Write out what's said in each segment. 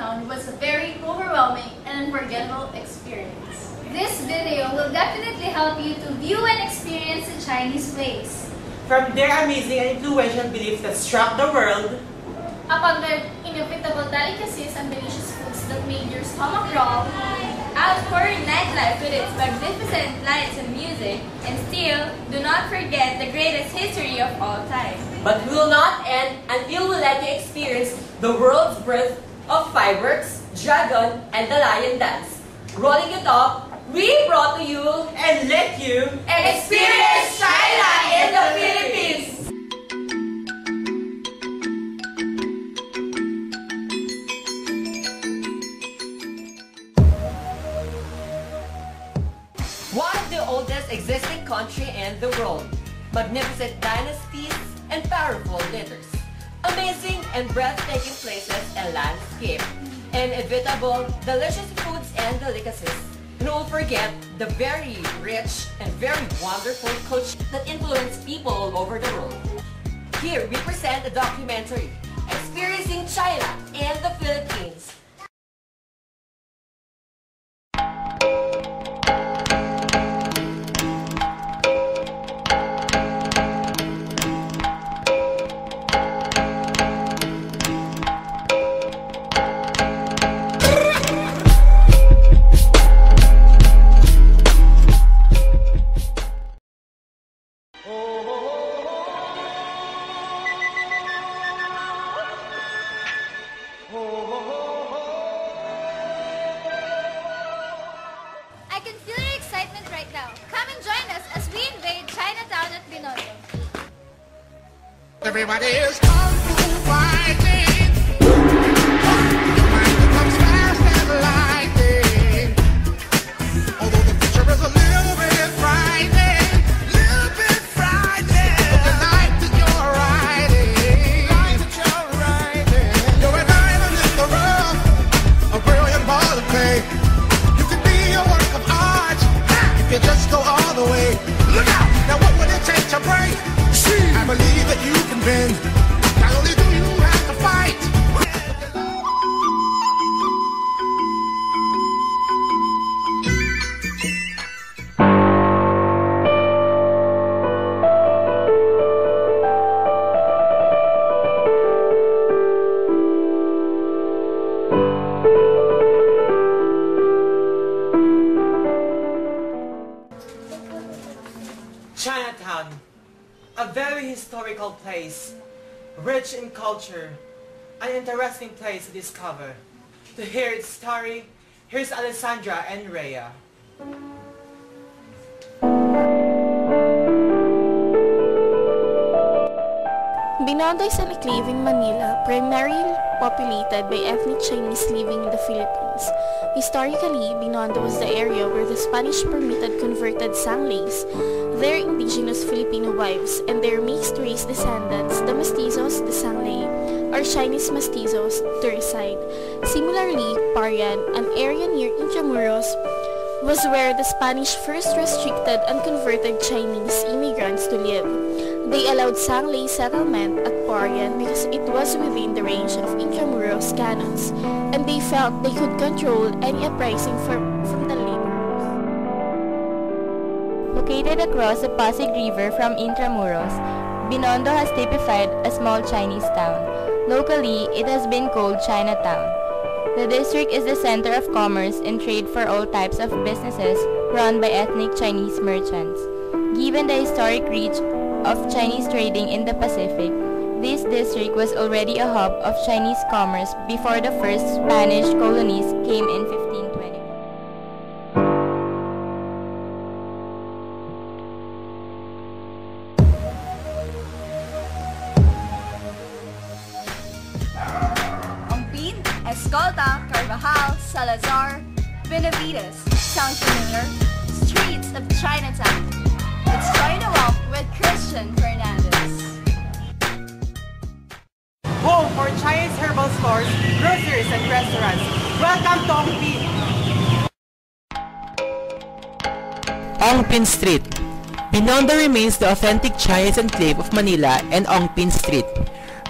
Chinatown was a very overwhelming and unforgettable experience. This video will definitely help you to view and experience the Chinese ways. From their amazing and influential beliefs that struck the world, upon their inevitable delicacies and delicious foods that made your stomach growl, outpouring nightlife with its magnificent lights and music, and still, do not forget the greatest history of all time. But we will not end until we let you experience the world's birth of fireworks, dragon, and the lion dance. Rolling it up, we brought to you and let you experience China in the Philippines! One of the oldest existing country in the world. Magnificent dynasties and powerful leaders. Amazing and breathtaking places and landscape. Inevitable, delicious foods and delicacies. And don't forget the very rich and very wonderful culture that influenced people all over the world. Here we present a documentary, Experiencing China and the Philippines. I can feel your excitement right now. Come and join us as we invade Chinatown at Binondo. Everybody is kung fu fighting. Your mind becomes fast and lightning. Although the picture is a little bit frightening, But the life that you're riding, you're an island in the rough, a brilliant ball of clay. You could be a work of art if you just go all the way. Look out! Now what would it take to break? I believe that you can bend. Not only do you have to fight. Chinatown, a very historical place, rich in culture, an interesting place to discover. To hear its story, here's Alessandra and Rhea. Binondo is an enclave in Manila, primarily populated by ethnic Chinese living in the Philippines. Historically, Binondo was the area where the Spanish permitted converted Sanglays, their indigenous Filipino wives, and their mixed-race descendants, the Mestizos, the Sanglay, or Chinese Mestizos, to reside. Similarly, Parian, an area near Intramuros, was where the Spanish first restricted unconverted Chinese immigrants to live. They allowed Sanglay settlement at Parian because it was within the range of Intramuros canons, and they felt they could control any uprising from the laborers. Located across the Pasig River from Intramuros, Binondo has typified a small Chinese town. Locally, it has been called Chinatown. The district is the center of commerce and trade for all types of businesses run by ethnic Chinese merchants. Given the historic reach of Chinese trading in the Pacific, this district was already a hub of Chinese commerce before the first Spanish colonies came in 1520. Escolta, Carvajal, Salazar, Benavides. Sound familiar? Streets of Chinatown. Let's join a walk with Christian Fernandez. Home for Chinese herbal stores, groceries, and restaurants. Welcome to Ongpin. Ongpin Street. Binondo remains the authentic Chinese enclave of Manila and Ongpin Street,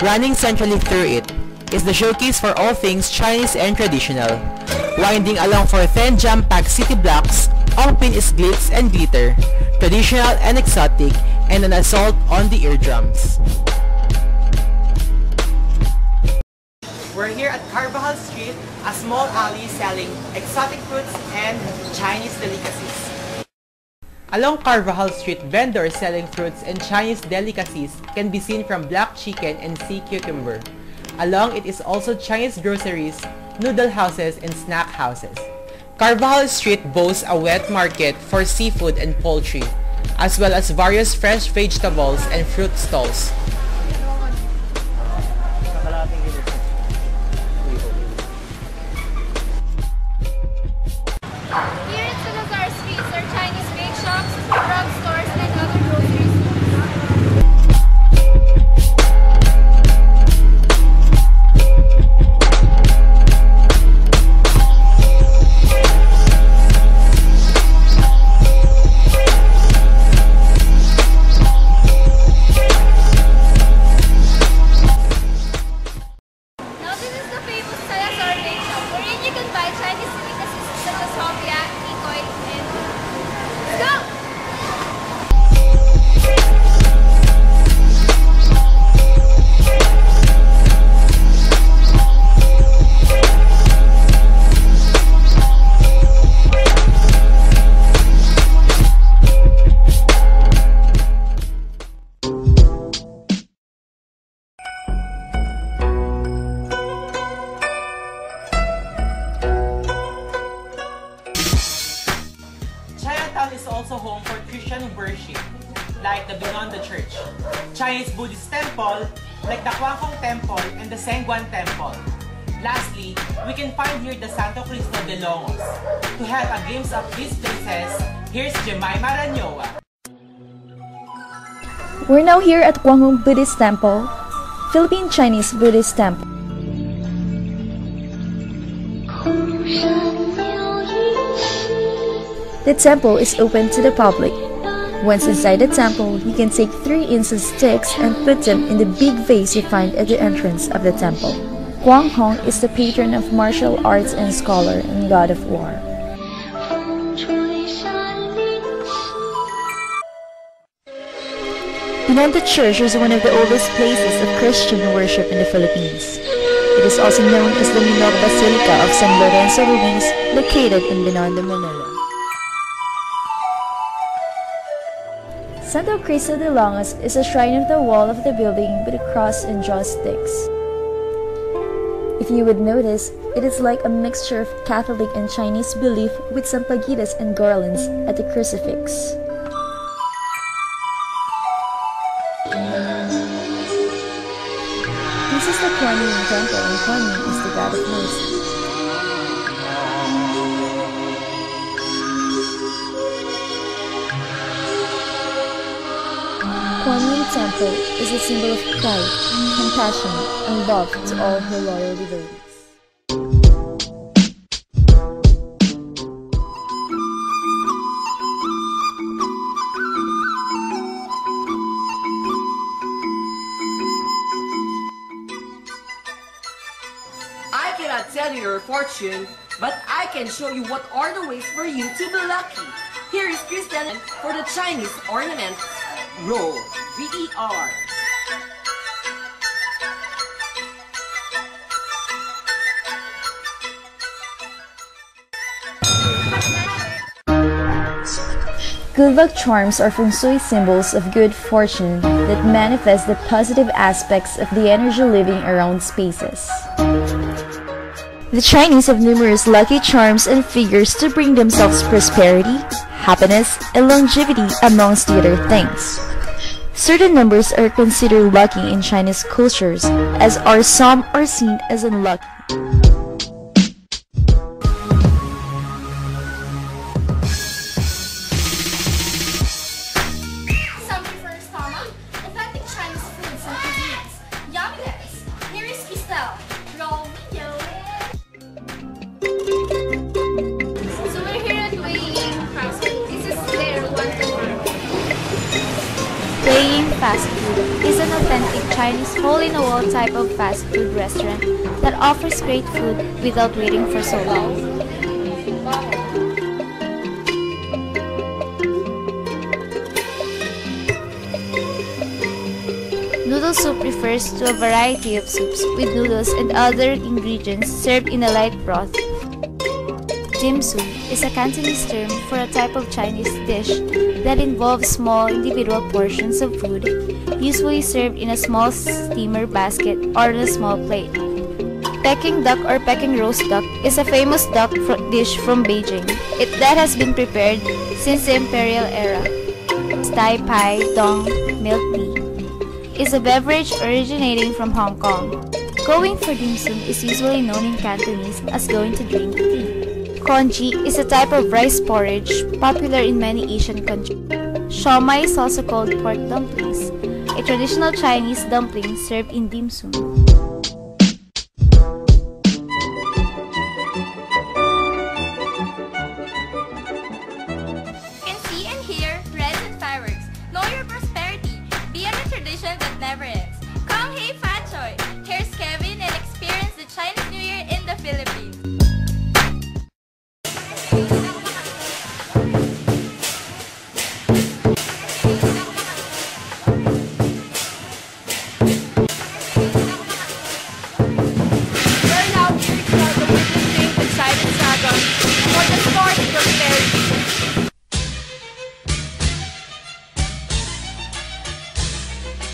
running centrally through it. is the showcase for all things Chinese and traditional. Winding along for 10 jam-packed city blocks, Ongpin is glitz and glitter, traditional and exotic, and an assault on the eardrums. We're here at Carvajal Street, a small alley selling exotic fruits and Chinese delicacies. Along Carvajal Street, vendors selling fruits and Chinese delicacies can be seen from black chicken and sea cucumber. Along it is also Chinese groceries, noodle houses, and snack houses. Carvajal Street boasts a wet market for seafood and poultry, as well as various fresh vegetables and fruit stalls. Here in Salazar streets are Chinese bake shops, drugstores, and other grocery stores. Now this is the famous Salazar bake shop, wherein you can buy Chinese delicacies such as hopia, ikoy, and let's go! Chinatown is also home for Christian worship, like the Binondo Church, Chinese Buddhist temple, like the Kwangkong Temple and the Sengguan Temple. Lastly, we can find here the Santo Cristo de Longos. To have a glimpse of these places, here's Jemima Ranyoa. We're now here at Kwangkong Buddhist Temple, Philippine Chinese Buddhist Temple. The temple is open to the public. Once inside the temple, you can take 3 incense sticks and put them in the big vase you find at the entrance of the temple. Kwangkong is the patron of martial arts and scholar and god of war. Binondo Church is one of the oldest places of Christian worship in the Philippines. It is also known as the Minor Basilica of San Lorenzo Ruiz, located in Binondo, Manila. Santo Cristo de Longos is a shrine on the wall of the building with a cross and joss sticks. If you would notice, it is like a mixture of Catholic and Chinese belief with some pagitas and garlands at the crucifix. This is the Kuan Yin temple, and Kuan Yin is the god of mercy. Kuan Yin temple is a symbol of pride, compassion, and love to all her loyal devotees. I cannot tell you your fortune, but I can show you what are the ways for you to be lucky. Here is Kristen for the Chinese ornament. Roll. V-E-R. Good luck charms are feng shui symbols of good fortune that manifest the positive aspects of the energy living around spaces. The Chinese have numerous lucky charms and figures to bring themselves prosperity, happiness, and longevity amongst the other things. Certain numbers are considered lucky in Chinese cultures, as some are seen as unlucky. Something for your stomach? Authentic Chinese foods and cuisines. Yumminess! Here is Kistel. Roll video. So we're here at Wei Ying House. This is their one-to-one. Beijing Fast Food is an authentic Chinese hole-in-the-wall type of fast food restaurant that offers great food without waiting for so long. Noodle soup refers to a variety of soups with noodles and other ingredients served in a light broth. Dim sum is a Cantonese term for a type of Chinese dish that involves small individual portions of food, usually served in a small steamer basket or on a small plate. Peking duck or Peking roast duck is a famous duck dish from Beijing. That has been prepared since the imperial era. Tai Pai Dong milk tea is a beverage originating from Hong Kong. Going for dim sum is usually known in Cantonese as going to drink tea. Congee is a type of rice porridge popular in many Asian countries. Siomai is also called pork dumplings, a traditional Chinese dumpling served in dim sum. Can see and hear red and fireworks. Know your prosperity. Be on a tradition that never ends. Come hey Fat Choy. Here's Kevin and experience the Chinese New Year in the Philippines.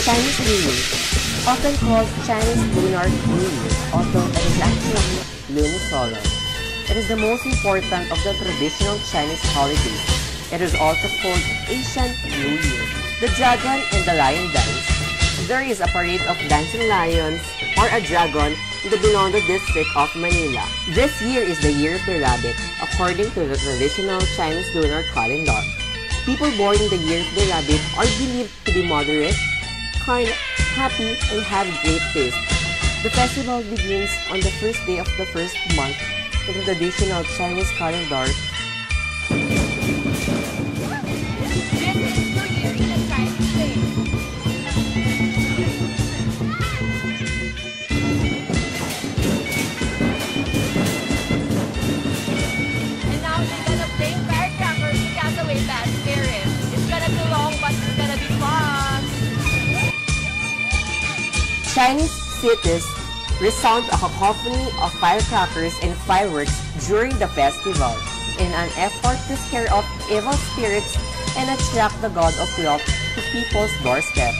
Chinese New Year, often called Chinese Lunar New Year, although it is actually lunisolar. It is the most important of the traditional Chinese holidays. It is also called Asian New Year. The Dragon and the Lion Dance. There is a parade of dancing lions or a dragon in the Binondo district of Manila. This year is the Year of the Rabbit, according to the traditional Chinese lunar calendar. People born in the Year of the Rabbit are believed to be moderate, kind, happy, and have great taste. The festival begins on the first day of the first month in the traditional Chinese calendar. And now they're gonna play firecrackers to cast away bad spirits. It's gonna be long, but it's gonna be fun. Chinese cities resound a cacophony of firecrackers and fireworks during the festival in an effort to scare off evil spirits and attract the god of wealth to people's doorsteps.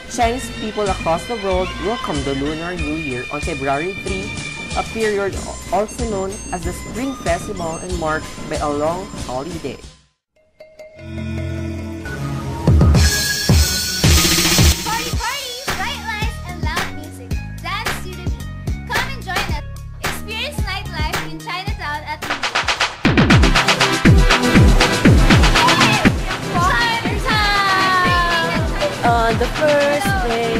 Chinese people across the world welcome the Lunar New Year on February 3, a period also known as the Spring Festival and marked by a long holiday. Party, party! Bright lights and loud music. Dance to the beat. Come and join us. Experience nightlife in Chinatown at Manila. On the first day